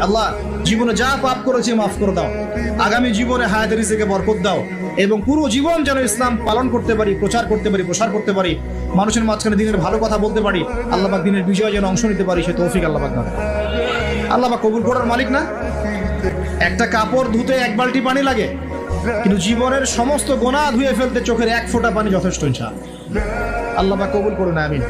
আল্লাহ জীবনে যা পাপ করেছি মাফ করে দাও, আগামী জীবনে হায়াতের রিজিকে বরকত দাও, এবং পুরো জীবন যেন ইসলাম পালন করতে পারি, প্রচার করতে পারি, প্রসার করতে পারি, মানুষের মাঝখানে দিনের ভালো কথা বলতে পারি, আল্লাহ পাক দিনের বিজয় যেন অংশ নিতে পারি, সে তৌফিক আল্লাহ পাক দান। আল্লাহ পাক কবুল করার মালিক না? একটা কাপড় ধুতে 1 বালতি পানি লাগে, কিন্তু জীবনের সমস্ত গোনাহ ধুয়ে ফেলতে চোখের 1 ফোঁটা পানি যথেষ্ট। ইনশাআল্লাহ আল্লাহ পাক কবুল করুন, আমিন।